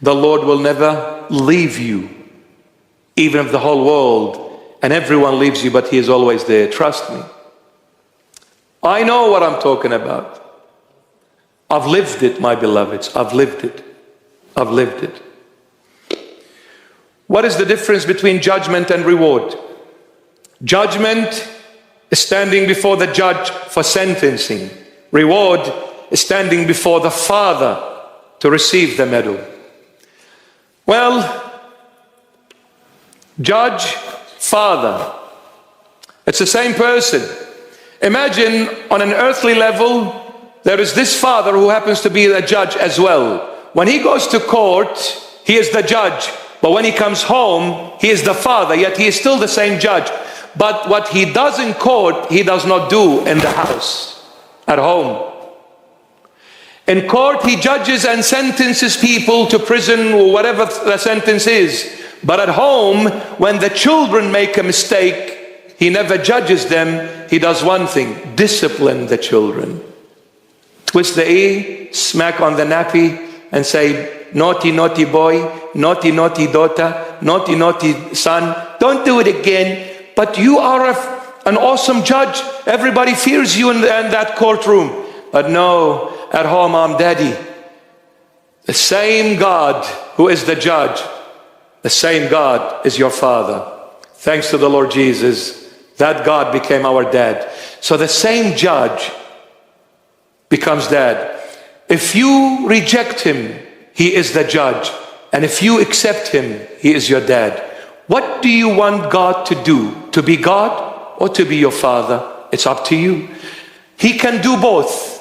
The Lord will never leave you, even if the whole world and everyone leaves you, but He is always there. Trust me. I know what I'm talking about. I've lived it, my beloveds. I've lived it. I've lived it. What is the difference between judgment and reward? Judgment is standing before the judge for sentencing. Reward is standing before the Father to receive the medal. Well, judge, Father, it's the same person. Imagine on an earthly level, there is this Father who happens to be the judge as well. When he goes to court, he is the judge. But when he comes home, he is the Father, yet he is still the same judge. But what he does in court, he does not do in the house, at home. In court, he judges and sentences people to prison or whatever the sentence is. But at home, when the children make a mistake, he never judges them. He does one thing: discipline the children. Twist the ear, smack on the nappy, and say, naughty, naughty boy, naughty, naughty daughter, naughty, naughty son, don't do it again. But you are an awesome judge. Everybody fears you in that courtroom. But no, at home I'm daddy. The same God who is the judge, the same God is your Father. Thanks to the Lord Jesus, that God became our dad. So the same judge becomes dad. If you reject him, he is the judge. And if you accept him, he is your dad. What do you want God to do? To be God or to be your Father? It's up to you. He can do both.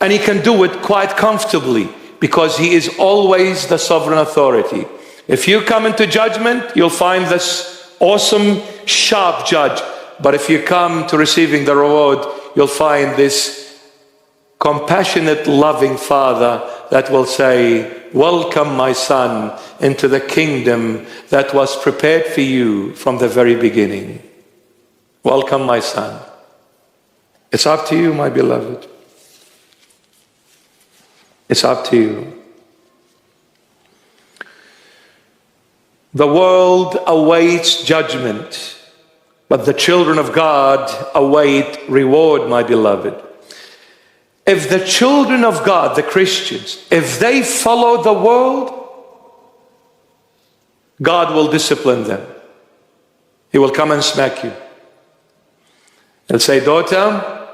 And he can do it quite comfortably, because he is always the sovereign authority. If you come into judgment, you'll find this awesome, sharp judge. But if you come to receiving the reward, you'll find this compassionate, loving Father that will say, welcome my son into the kingdom that was prepared for you from the very beginning. Welcome my son. It's up to you, my beloved. It's up to you. The world awaits judgment, but the children of God await reward, my beloved. If the children of God, the Christians, if they follow the world, God will discipline them. He will come and smack you. He'll say, daughter,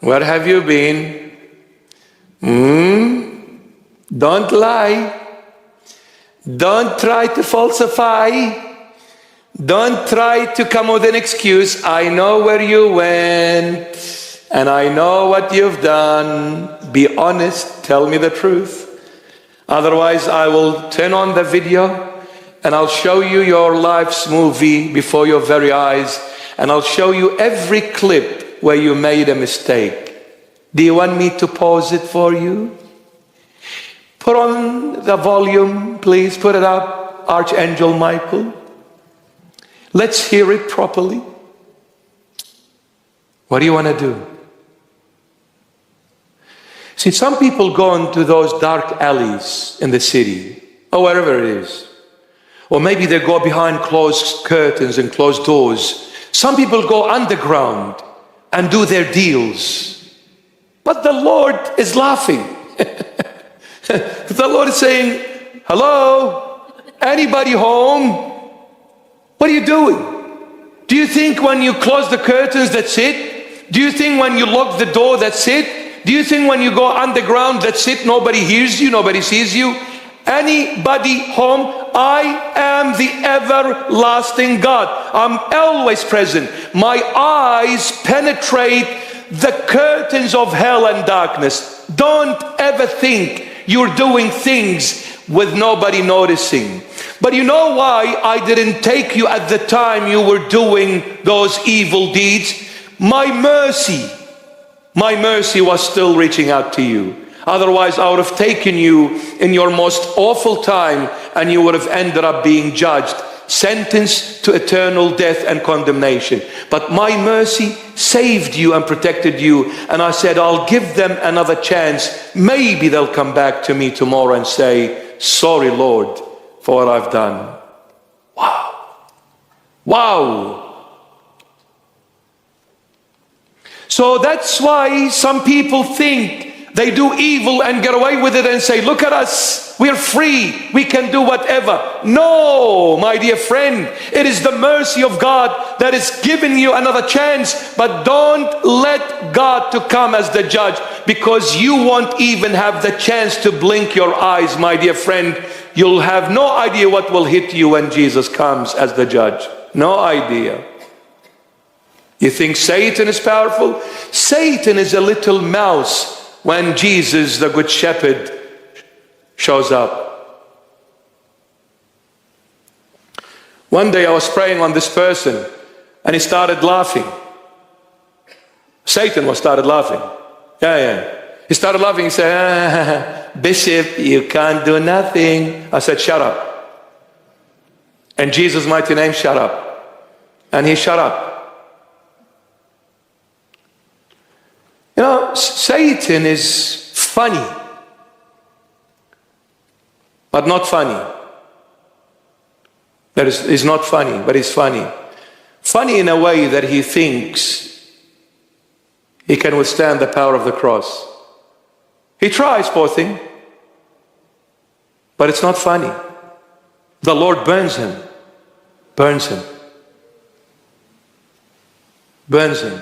where have you been? Don't lie. Don't try to falsify. Don't try to come with an excuse. I know where you went and I know what you've done. Be honest. Tell me the truth. Otherwise, I will turn on the video and I'll show you your life's movie before your very eyes, and I'll show you every clip where you made a mistake. Do you want me to pause it for you? Put on the volume, please. Put it up, Archangel Michael. Let's hear it properly. What do you want to do? See, some people go into those dark alleys in the city, or wherever it is. Or maybe they go behind closed curtains and closed doors. Some people go underground and do their deals. But the Lord is laughing. The Lord is saying, hello, anybody home? What are you doing? Do you think when you close the curtains, that's it? Do you think when you lock the door, that's it? Do you think when you go underground, that's it? Nobody hears you, nobody sees you? Anybody home? I am the everlasting God. I'm always present. My eyes penetrate the curtains of hell and darkness. Don't ever think you're doing things with nobody noticing. But you know why I didn't take you at the time you were doing those evil deeds? My mercy was still reaching out to you. Otherwise, I would have taken you in your most awful time and you would have ended up being judged, sentenced to eternal death and condemnation. But my mercy saved you and protected you. And I said, I'll give them another chance. Maybe they'll come back to me tomorrow and say, sorry, Lord, for what I've done. Wow. Wow. So that's why some people think they do evil and get away with it and say, look at us, we're free, we can do whatever. No, my dear friend, it is the mercy of God that is giving you another chance. But don't let God to come as the judge, because you won't even have the chance to blink your eyes, my dear friend. You'll have no idea what will hit you when Jesus comes as the judge. No idea. You think Satan is powerful? Satan is a little mouse when Jesus, the Good Shepherd, shows up. One day I was praying on this person and he started laughing. Satan started laughing. Yeah. He started laughing. He said, Bishop, you can't do nothing. I said, shut up. In Jesus' mighty name, shut up. And he shut up. You know, Satan is funny, but not funny. He's not funny, but he's funny. Funny in a way that he thinks he can withstand the power of the cross. He tries, poor thing, but it's not funny. The Lord burns him, burns him, burns him.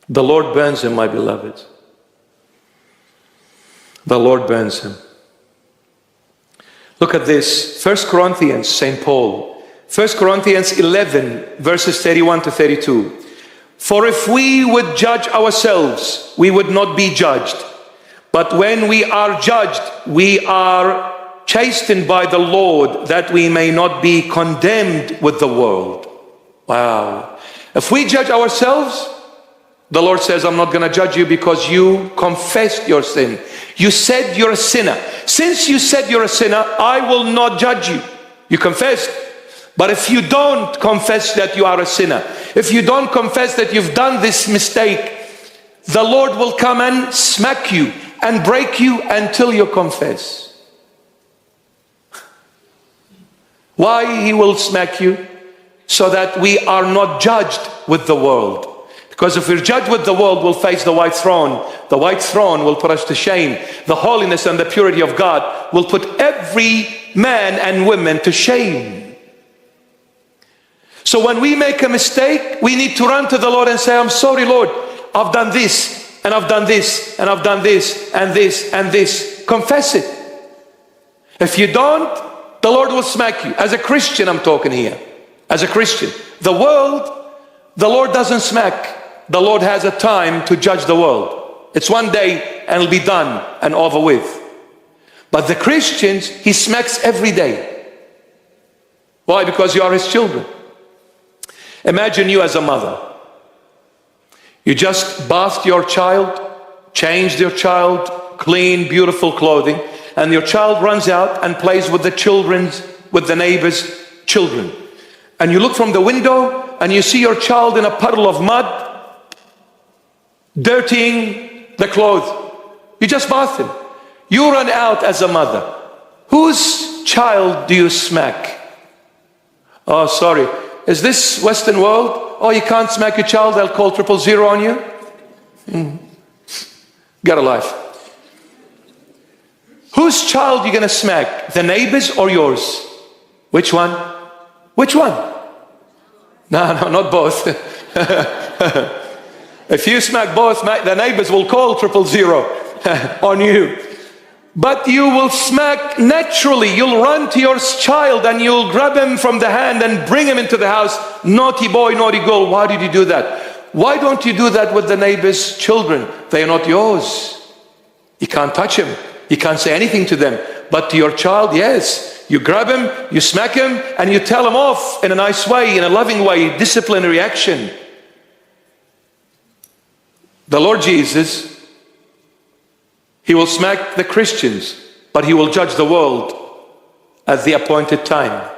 The Lord burns him, my beloved. The Lord burns him. Look at this. 1 Corinthians, St. Paul. 1 Corinthians 11, verses 31 to 32. For if we would judge ourselves, we would not be judged. But when we are judged, we are chastened by the Lord, that we may not be condemned with the world. Wow. If we judge ourselves, the Lord says, I'm not going to judge you because you confessed your sin. You said you're a sinner. Since you said you're a sinner, I will not judge you. You confessed. But if you don't confess that you are a sinner, if you don't confess that you've done this mistake, the Lord will come and smack you and break you until you confess. Why He will smack you? So that we are not judged with the world. Because if we're judged with the world, we'll face the white throne. The white throne will put us to shame. The holiness and the purity of God will put every man and woman to shame. So when we make a mistake, we need to run to the Lord and say, I'm sorry, Lord, I've done this, and I've done this, and I've done this, and this, and this. Confess it. If you don't, the Lord will smack you. As a Christian, I'm talking here. As a Christian. The world, the Lord doesn't smack. The Lord has a time to judge the world. It's one day and it'll be done and over with. But the Christians, He smacks every day. Why? Because you are His children. Imagine you as a mother. You just bathed your child, changed your child, clean, beautiful clothing, and your child runs out and plays with the neighbor's children. And you look from the window and you see your child in a puddle of mud, dirtying the clothes. You just bathed him. You run out as a mother. Whose child do you smack? Oh, sorry. Is this Western world? Oh, you can't smack your child, they'll call 000 on you? Get a life. Whose child are you going to smack? The neighbor's or yours? Which one? Which one? No, not both. If you smack both, the neighbors will call 000 on you. But you will smack naturally. You'll run to your child and you'll grab him from the hand and bring him into the house. Naughty boy, naughty girl. Why did you do that? Why don't you do that with the neighbor's children? They are not yours. You can't touch him. You can't say anything to them. But to your child, yes. You grab him, you smack him, and you tell him off in a nice way, in a loving way, disciplinary action. The Lord Jesus, He will smack the Christians, but He will judge the world at the appointed time.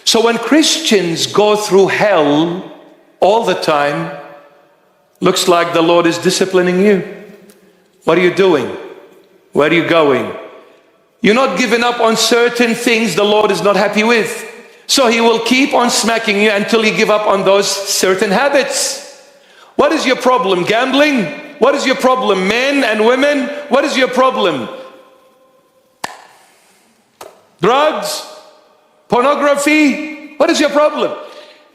So when Christians go through hell all the time, looks like the Lord is disciplining you. What are you doing? Where are you going? You're not giving up on certain things the Lord is not happy with. So he will keep on smacking you until you give up on those certain habits. What is your problem? Gambling? What is your problem? Men and women? What is your problem? Drugs? Pornography? What is your problem?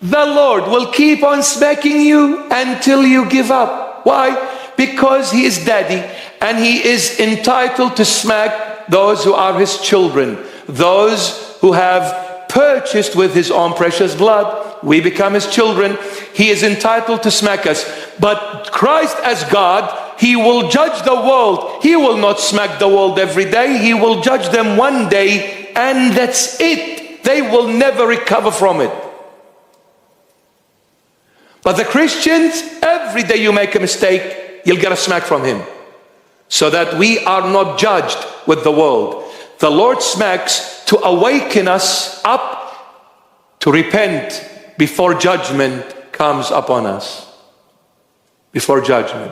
The Lord will keep on smacking you until you give up. Why? Because he is daddy and he is entitled to smack those who are his children, those who have purchased with his own precious blood. We become his children. He is entitled to smack us. But Christ as God, he will judge the world. He will not smack the world every day. He will judge them one day, and that's it. They will never recover from it. But the Christians, every day you make a mistake, you'll get a smack from him. So that we are not judged with the world. The Lord smacks to awaken us up to repent before judgment comes upon us. Before judgment.